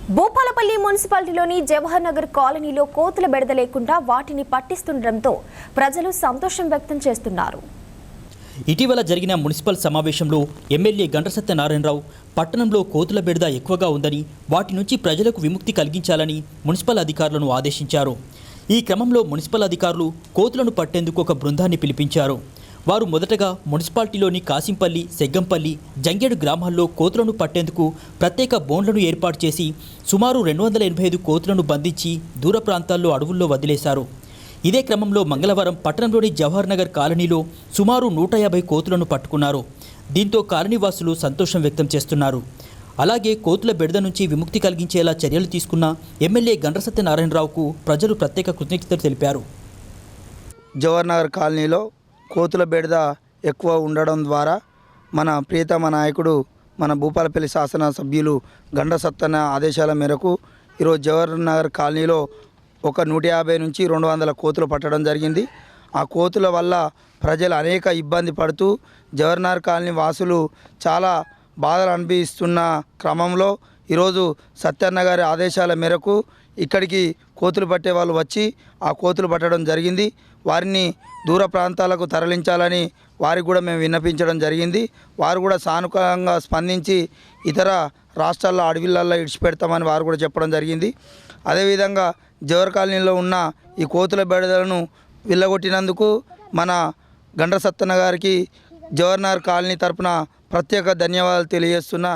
భూపాలపల్లి మున్సిపాలిటీలోని జవహర్ నగర్ కాలనీలో కోతుల బెడద లేకుండా వాటిని పట్టిస్తుండటంతో ప్రజలు సంతోషం వ్యక్తం చేస్తున్నారు. ఇటీవల జరిగిన మున్సిపల్ సమావేశంలో ఎమ్మెల్యే గండ్ర సత్యనారాయణరావు పట్టణంలో కోతుల బెడద ఎక్కువగా ఉందని వాటి నుంచి ప్రజలకు విముక్తి కలిగించాలని మున్సిపల్ అధికారులను ఆదేశించారు. ఈ క్రమంలో మున్సిపల్ అధికారులు కోతులను పట్టేందుకు ఒక బృందాన్ని పిలిపించారు. వారు మొదటగా మున్సిపాలిటీలోని కాసింపల్లి, సెగ్గంపల్లి, జంగేడు గ్రామాల్లో కోతులను పట్టేందుకు ప్రత్యేక బోన్లను ఏర్పాటు చేసి సుమారు 285 కోతులను బంధించి దూర ప్రాంతాల్లో అడవుల్లో వదిలేశారు. ఇదే క్రమంలో మంగళవారం పట్టణంలోని జవహర్ నగర్ కాలనీలో సుమారు 150 కోతులను పట్టుకున్నారు. దీంతో కాలనీవాసులు సంతోషం వ్యక్తం చేస్తున్నారు. అలాగే కోతుల బెడద నుంచి విముక్తి కలిగించేలా చర్యలు తీసుకున్న ఎమ్మెల్యే గండ్ర సత్యనారాయణరావుకు ప్రజలు ప్రత్యేక కృతజ్ఞతలు తెలిపారు. జవహర్ నగర్ కాలనీలో కోతుల బెడద ఎక్కువ ఉండడం ద్వారా మన ప్రియతమ నాయకుడు మన భూపాలపల్లి శాసనసభ్యులు గండ్ర సత్తన్న ఆదేశాల మేరకు ఈరోజు జవహర్ నగర్ కాలనీలో ఒక 150 నుంచి 200 కోతులు పట్టడం జరిగింది. ఆ కోతుల వల్ల ప్రజలు అనేక ఇబ్బంది పడుతూ జవహర్ నగర్ కాలనీ వాసులు చాలా బాధలు అనుభవిస్తున్న క్రమంలో ఈరోజు సత్యన్న గారి ఆదేశాల మేరకు ఇక్కడికి కోతులు పట్టే వాళ్ళు వచ్చి ఆ కోతులు పట్టడం జరిగింది. వారిని దూర ప్రాంతాలకు తరలించాలని వారికి కూడా మేము విన్నపించడం జరిగింది. వారు కూడా సానుకూలంగా స్పందించి ఇతర రాష్ట్రాల్లో అడవిలలో ఇడిచిపెడతామని వారు కూడా చెప్పడం జరిగింది. అదేవిధంగా జవహర్ కాలనీలో ఉన్న ఈ కోతుల బెడదలను వెళ్ళగొట్టినందుకు మన గండ్ర సత్తన్న గారికి జవహర్ నగర్ కాలనీ తరపున ప్రత్యేక ధన్యవాదాలు తెలియజేస్తున్నా.